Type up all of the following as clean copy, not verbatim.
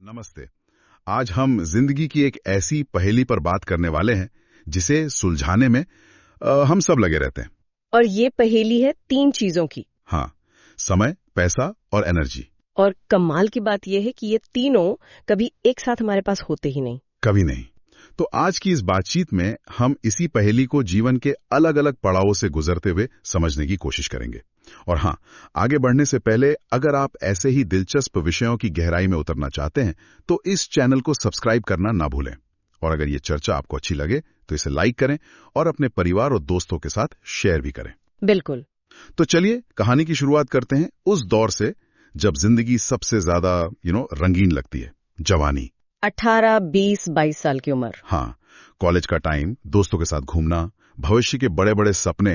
नमस्ते। आज हम जिंदगी की एक ऐसी पहेली पर बात करने वाले हैं जिसे सुलझाने में हम सब लगे रहते हैं। और ये पहेली है 3 चीजों की। हाँ, समय, पैसा और एनर्जी। और कमाल की बात यह है कि ये तीनों कभी एक साथ हमारे पास होते ही नहीं। कभी नहीं। तो आज की इस बातचीत में हम इसी पहेली को जीवन के अलग अलग पड़ावों से गुजरते हुए समझने की कोशिश करेंगे। और हाँ, आगे बढ़ने से पहले अगर आप ऐसे ही दिलचस्प विषयों की गहराई में उतरना चाहते हैं तो इस चैनल को सब्सक्राइब करना ना भूलें। और अगर ये चर्चा आपको अच्छी लगे तो इसे लाइक करें और अपने परिवार और दोस्तों के साथ शेयर भी करें। बिल्कुल। तो चलिए कहानी की शुरुआत करते हैं उस दौर से जब जिंदगी सबसे ज्यादा रंगीन लगती है, जवानी। 18, 20, 22 साल की उम्र। हाँ, कॉलेज का टाइम, दोस्तों के साथ घूमना, भविष्य के बड़े बड़े सपने,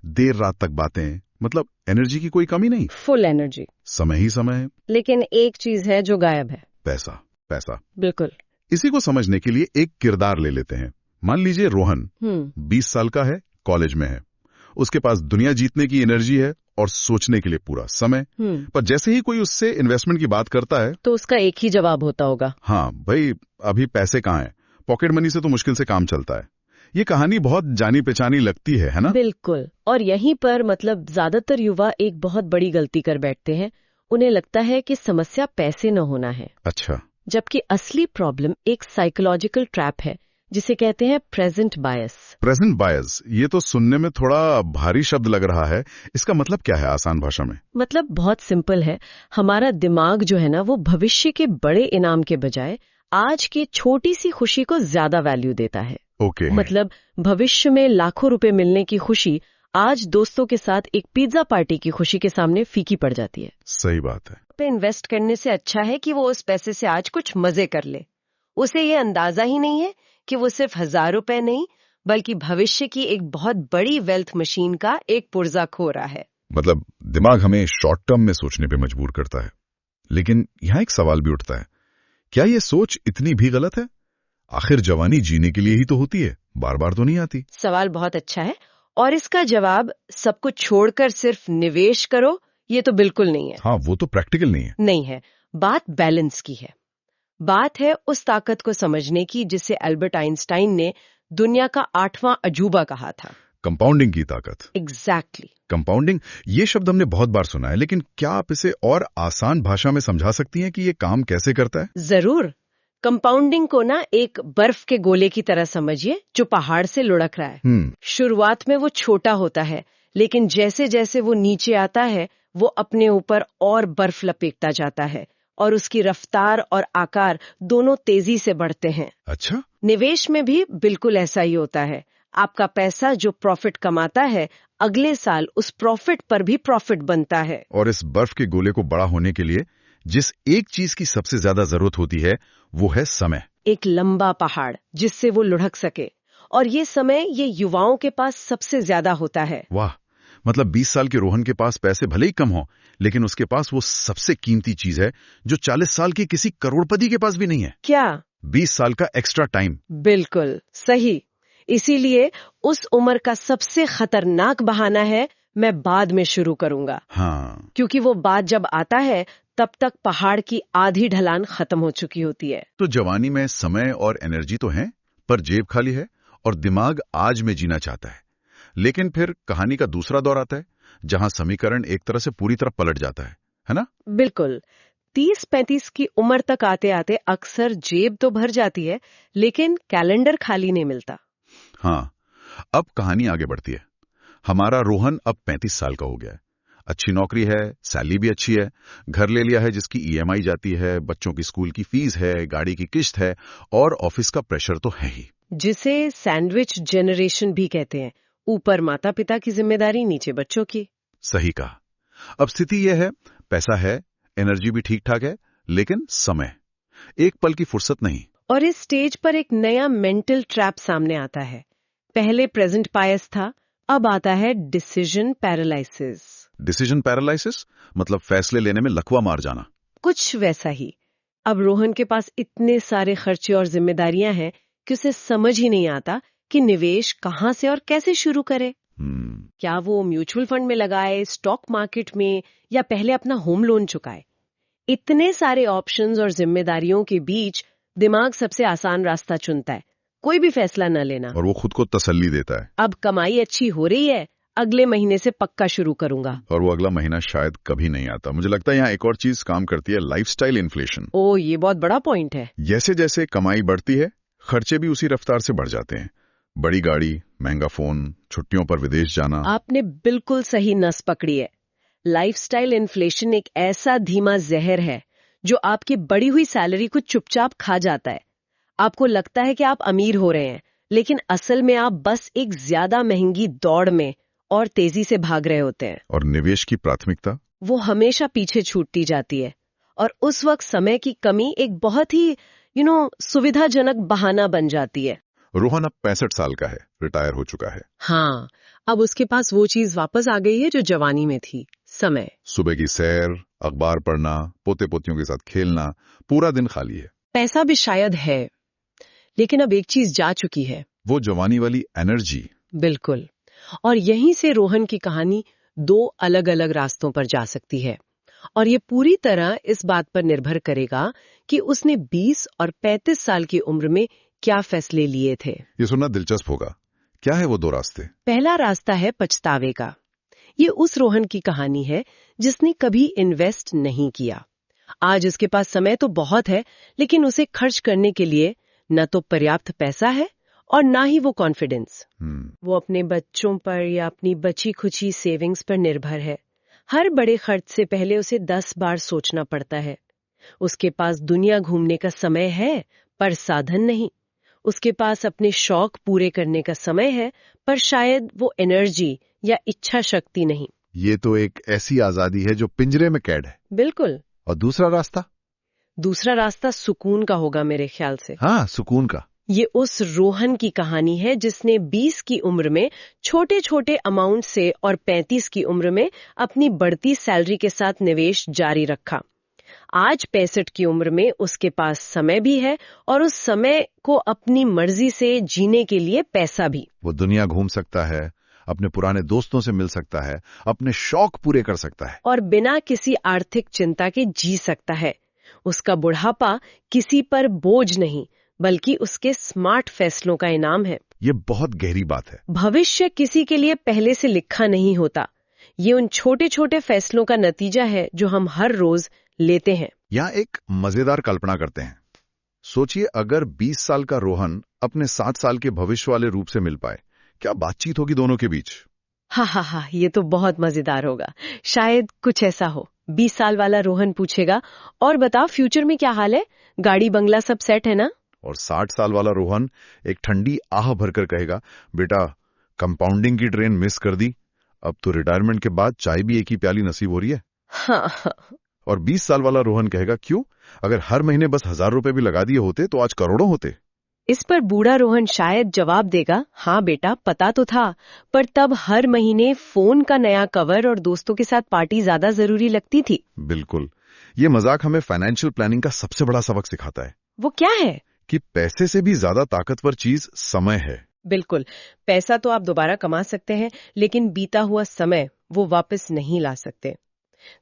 देर रात तक बातें, मतलब एनर्जी की कोई कमी नहीं। Full energy. समय ही समय है। लेकिन एक चीज है जो गायब है। पैसा। पैसा। बिल्कुल। इसी को समझने के लिए एक किरदार ले लेते हैं। मान लीजिए रोहन 20 साल का है, कॉलेज में है। उसके पास दुनिया जीतने की एनर्जी है और सोचने के लिए पूरा समय। पर जैसे ही कोई उससे इन्वेस्टमेंट की बात करता है तो उसका एक ही जवाब होता होगा, हाँ भाई, अभी पैसे कहाँ हैं? पॉकेट मनी से तो मुश्किल से काम चलता है। ये कहानी बहुत जानी पहचानी लगती है ना? बिल्कुल। और यहीं पर मतलब ज्यादातर युवा एक बहुत बड़ी गलती कर बैठते हैं। उन्हें लगता है कि समस्या पैसे न होना है। अच्छा। जबकि असली प्रॉब्लम एक साइकोलॉजिकल ट्रैप है जिसे कहते हैं प्रेजेंट बायस। प्रेजेंट बायस, ये तो सुनने में थोड़ा भारी शब्द लग रहा है। इसका मतलब क्या है आसान भाषा में? मतलब बहुत सिंपल है। हमारा दिमाग जो है ना, वो भविष्य के बड़े इनाम के बजाय आज की छोटी सी खुशी को ज्यादा वैल्यू देता है। ओके। मतलब भविष्य में लाखों रुपए मिलने की खुशी आज दोस्तों के साथ एक पिज्जा पार्टी की खुशी के सामने फीकी पड़ जाती है। सही बात है। पे इन्वेस्ट करने से अच्छा है कि वो उस पैसे से आज कुछ मजे कर ले। उसे ये अंदाजा ही नहीं है कि वो सिर्फ 1000 रुपए नहीं बल्कि भविष्य की एक बहुत बड़ी वेल्थ मशीन का एक पुर्जा खो रहा है। मतलब दिमाग हमें शॉर्ट टर्म में सोचने पे मजबूर करता है। लेकिन यहाँ एक सवाल भी उठता है, क्या ये सोच इतनी भी गलत है? आखिर जवानी जीने के लिए ही तो होती है, बार बार तो नहीं आती। सवाल बहुत अच्छा है और इसका जवाब सब कुछ छोड़कर सिर्फ निवेश करो ये तो बिल्कुल नहीं है। हाँ, वो तो प्रैक्टिकल नहीं है। नहीं है। बात बैलेंस की है। बात है उस ताकत को समझने की जिसे अल्बर्ट आइंस्टाइन ने दुनिया का 8वां अजूबा कहा था। कंपाउंडिंग की ताकत। एग्जैक्टली। कंपाउंडिंग, ये शब्द हमने बहुत बार सुना है, लेकिन क्या आप इसे और आसान भाषा में समझा सकती हैं कि ये काम कैसे करता है? जरूर। कंपाउंडिंग को ना एक बर्फ के गोले की तरह समझिए जो पहाड़ से लुढ़क रहा है। शुरुआत में वो छोटा होता है, लेकिन जैसे जैसे वो नीचे आता है वो अपने ऊपर और बर्फ लपेटता जाता है और उसकी रफ्तार और आकार दोनों तेजी से बढ़ते हैं। अच्छा। निवेश में भी बिल्कुल ऐसा ही होता है। आपका पैसा जो प्रॉफिट कमाता है, अगले साल उस प्रॉफिट पर भी प्रॉफिट बनता है। और इस बर्फ के गोले को बड़ा होने के लिए जिस एक चीज की सबसे ज्यादा जरूरत होती है वो है समय। एक लंबा पहाड़ जिससे वो लुढ़क सके। और ये समय ये युवाओं के पास सबसे ज्यादा होता है। वाह, मतलब 20 साल के रोहन के पास पैसे भले ही कम हो, लेकिन उसके पास वो सबसे कीमती चीज है जो 40 साल के किसी करोड़पति के पास भी नहीं है। क्या? 20 साल का एक्स्ट्रा टाइम। बिल्कुल सही। इसीलिए उस उम्र का सबसे खतरनाक बहाना है मैं बाद में शुरू करूंगा। हाँ। क्योंकि वो बाद जब आता है तब तक पहाड़ की आधी ढलान खत्म हो चुकी होती है। तो जवानी में समय और एनर्जी तो है, पर जेब खाली है और दिमाग आज में जीना चाहता है। लेकिन फिर कहानी का दूसरा दौर आता है जहां समीकरण एक तरह से पूरी तरह पलट जाता है ना? बिल्कुल। 30-35 की उम्र तक आते आते अक्सर जेब तो भर जाती है, लेकिन कैलेंडर खाली नहीं मिलता। हाँ, अब कहानी आगे बढ़ती है। हमारा रोहन अब 35 साल का हो गया है। अच्छी नौकरी है, सैलरी भी अच्छी है, घर ले लिया है जिसकी ईएमआई जाती है, बच्चों की स्कूल की फीस है, गाड़ी की किस्त है और ऑफिस का प्रेशर तो है ही, जिसे सैंडविच जनरेशन भी कहते हैं। ऊपर माता पिता की जिम्मेदारी, नीचे बच्चों की। सही कहा। अब स्थिति यह है, पैसा है, एनर्जी भी ठीक ठाक है, लेकिन समय, एक पल की फुर्सत नहीं। और इस स्टेज पर एक नया मेंटल ट्रैप सामने आता है। पहले प्रेजेंट बायस था, अब आता है डिसीजन पैरालिसिस। डिसीजन पैरालिसिस मतलब फैसले लेने में लकवा मार जाना। कुछ वैसा ही। अब रोहन के पास इतने सारे खर्चे और जिम्मेदारियां हैं कि उसे समझ ही नहीं आता कि निवेश कहां से और कैसे शुरू करे। क्या वो म्यूचुअल फंड में लगाए, स्टॉक मार्केट में, या पहले अपना होम लोन चुकाए। इतने सारे ऑप्शंस और जिम्मेदारियों के बीच दिमाग सबसे आसान रास्ता चुनता है, कोई भी फैसला न लेना। और वो खुद को तसल्ली देता है, अब कमाई अच्छी हो रही है, अगले महीने से पक्का शुरू करूंगा। और वो अगला महीना शायद कभी नहीं आता। मुझे लगता है यहाँ एक और चीज काम करती है, लाइफस्टाइल इन्फ्लेशन। ये बहुत बड़ा पॉइंट है। जैसे जैसे कमाई बढ़ती है, खर्चे भी उसी रफ्तार से बढ़ जाते हैं। बड़ी गाड़ी, महंगा फोन, छुट्टियों पर विदेश जाना। आपने बिल्कुल सही नस पकड़ी है। लाइफस्टाइल इन्फ्लेशन एक ऐसा धीमा जहर है जो आपकी बढ़ी हुई सैलरी को चुपचाप खा जाता है। आपको लगता है कि आप अमीर हो रहे हैं, लेकिन असल में आप बस एक ज्यादा महंगी दौड़ में और तेजी से भाग रहे होते हैं। और निवेश की प्राथमिकता, वो हमेशा पीछे छूटती जाती है। और उस वक्त समय की कमी एक बहुत ही सुविधाजनक बहाना बन जाती है। रोहन अब 65 साल का है, रिटायर हो चुका है। हाँ, अब उसके पास वो चीज वापस आ गई है जो जवानी में थी, समय। सुबह की सैर, अखबार पढ़ना, पोते पोतियों के साथ खेलना, पूरा दिन खाली है। पैसा भी शायद है, लेकिन अब एक चीज जा चुकी है, वो जवानी वाली एनर्जी। बिल्कुल। और यहीं से रोहन की कहानी 2 अलग अलग रास्तों पर जा सकती है। और ये पूरी तरह इस बात पर निर्भर करेगा कि उसने 20 और 35 साल की उम्र में क्या फैसले लिए थे। ये सुनना दिलचस्प होगा। क्या है वो 2 रास्ते? पहला रास्ता है पछतावे का। ये उस रोहन की कहानी है जिसने कभी इन्वेस्ट नहीं किया। आज उसके पास समय तो बहुत है, लेकिन उसे खर्च करने के लिए न तो पर्याप्त पैसा है और ना ही वो कॉन्फिडेंस। वो अपने बच्चों पर या अपनी बची खुची सेविंग्स पर निर्भर है। हर बड़े खर्च से पहले उसे 10 बार सोचना पड़ता है। उसके पास दुनिया घूमने का समय है, पर साधन नहीं। उसके पास अपने शौक पूरे करने का समय है, पर शायद वो एनर्जी या इच्छा शक्ति नहीं। ये तो एक ऐसी आजादी है जो पिंजरे में कैद है। बिल्कुल। और दूसरा रास्ता? दूसरा रास्ता सुकून का होगा मेरे ख्याल से। हाँ, सुकून का। ये उस रोहन की कहानी है जिसने 20 की उम्र में छोटे छोटे अमाउंट से और 35 की उम्र में अपनी बढ़ती सैलरी के साथ निवेश जारी रखा। आज 65 की उम्र में उसके पास समय भी है और उस समय को अपनी मर्जी से जीने के लिए पैसा भी। वो दुनिया घूम सकता है, अपने पुराने दोस्तों से मिल सकता है, अपने शौक पूरे कर सकता है और बिना किसी आर्थिक चिंता के जी सकता है। उसका बुढ़ापा किसी पर बोझ नहीं, बल्कि उसके स्मार्ट फैसलों का इनाम है। ये बहुत गहरी बात है। भविष्य किसी के लिए पहले से लिखा नहीं होता। ये उन छोटे छोटे फैसलों का नतीजा है जो हम हर रोज लेते हैं। यहाँ एक मजेदार कल्पना करते हैं। सोचिए, अगर 20 साल का रोहन अपने 60 साल के भविष्य वाले रूप से मिल पाए, क्या बातचीत होगी दोनों के बीच? हाँ, ये तो बहुत मजेदार होगा। शायद कुछ ऐसा हो, 20 साल वाला रोहन पूछेगा, और बता फ्यूचर में क्या हाल है, गाड़ी बंगला सब सेट है ना? और 60 साल वाला रोहन एक ठंडी आह भरकर कहेगा, बेटा कंपाउंडिंग की ट्रेन मिस कर दी, अब तो रिटायरमेंट के बाद चाय भी एक ही प्याली नसीब हो रही है। हाँ। और 20 साल वाला रोहन कहेगा, क्यों, अगर हर महीने बस 1000 रुपए भी लगा दिए होते तो आज करोड़ों होते। इस पर बूढ़ा रोहन शायद जवाब देगा, हाँ बेटा पता तो था, पर तब हर महीने फोन का नया कवर और दोस्तों के साथ पार्टी ज्यादा जरूरी लगती थी। बिल्कुल। ये मजाक हमें फाइनेंशियल प्लानिंग का सबसे बड़ा सबक सिखाता है। वो क्या है? कि पैसे से भी ज्यादा ताकतवर चीज समय है। बिल्कुल। पैसा तो आप दोबारा कमा सकते हैं, लेकिन बीता हुआ समय वो वापस नहीं ला सकते।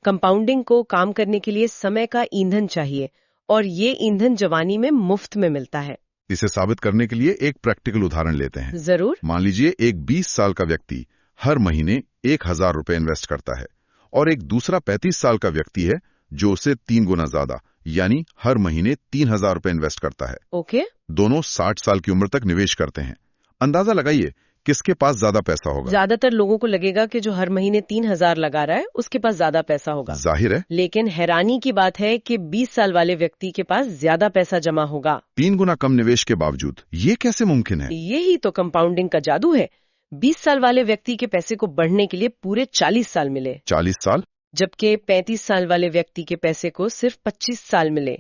कंपाउंडिंग को काम करने के लिए समय का ईंधन चाहिए, और ये ईंधन जवानी में मुफ्त में मिलता है। इसे साबित करने के लिए एक प्रैक्टिकल उदाहरण लेते हैं। जरूर। मान लीजिए एक 20 साल का व्यक्ति हर महीने 1000 रुपए इन्वेस्ट करता है, और एक दूसरा 35 साल का व्यक्ति है जो उसे 3 गुना ज्यादा, यानी हर महीने 3000 रुपए इन्वेस्ट करता है। ओके। दोनों 60 साल की उम्र तक निवेश करते हैं। अंदाजा लगाइए किसके पास ज्यादा पैसा होगा। ज्यादातर लोगों को लगेगा कि जो हर महीने 3000 लगा रहा है उसके पास ज्यादा पैसा होगा। जाहिर है। लेकिन हैरानी की बात है कि 20 साल वाले व्यक्ति के पास ज्यादा पैसा जमा होगा। 3 गुना कम निवेश के बावजूद। ये कैसे मुमकिन है? यही तो कंपाउंडिंग का जादू है। 20 साल वाले व्यक्ति के पैसे को बढ़ने के लिए पूरे 40 साल मिले। 40 साल? जबकि 35 साल वाले व्यक्ति के पैसे को सिर्फ 25 साल मिले।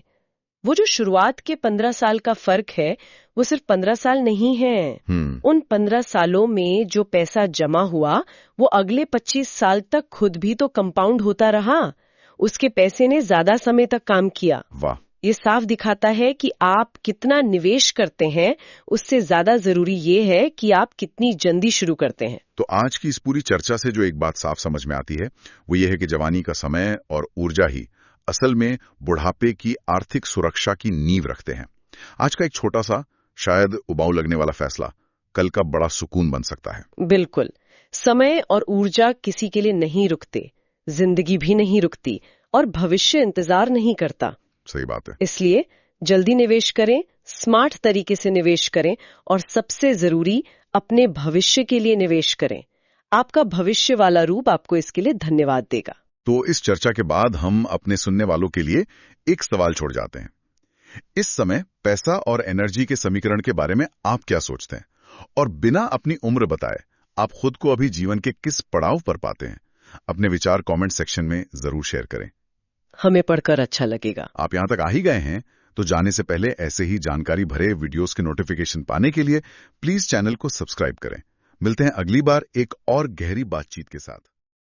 वो जो शुरुआत के 15 साल का फर्क है, वो सिर्फ 15 साल नहीं है। उन 15 सालों में जो पैसा जमा हुआ, वो अगले 25 साल तक खुद भी तो कंपाउंड होता रहा। उसके पैसे ने ज्यादा समय तक काम किया। वाह। ये साफ दिखाता है कि आप कितना निवेश करते हैं, उससे ज्यादा जरूरी ये है कि आप कितनी जल्दी शुरू करते हैं। तो आज की इस पूरी चर्चा से जो एक बात साफ समझ में आती है, वो ये है कि जवानी का समय और ऊर्जा ही असल में बुढ़ापे की आर्थिक सुरक्षा की नींव रखते हैं। आज का एक छोटा सा, शायद उबाऊ लगने वाला फैसला कल का बड़ा सुकून बन सकता है। बिल्कुल। समय और ऊर्जा किसी के लिए नहीं रुकते, जिंदगी भी नहीं रुकती और भविष्य इंतजार नहीं करता। सही बात है। इसलिए जल्दी निवेश करें, स्मार्ट तरीके से निवेश करें और सबसे जरूरी अपने भविष्य के लिए निवेश करें। आपका भविष्य वाला रूप आपको इसके लिए धन्यवाद देगा। तो इस चर्चा के बाद हम अपने सुनने वालों के लिए एक सवाल छोड़ जाते हैं। इस समय पैसा और एनर्जी के समीकरण के बारे में आप क्या सोचते हैं? और बिना अपनी उम्र बताए आप खुद को अभी जीवन के किस पड़ाव पर पाते हैं? अपने विचार कमेंट सेक्शन में जरूर शेयर करें। हमें पढ़कर अच्छा लगेगा। आप यहां तक आ ही गए हैं तो जाने से पहले ऐसे ही जानकारी भरे वीडियोस के नोटिफिकेशन पाने के लिए प्लीज चैनल को सब्सक्राइब करें। मिलते हैं अगली बार एक और गहरी बातचीत के साथ।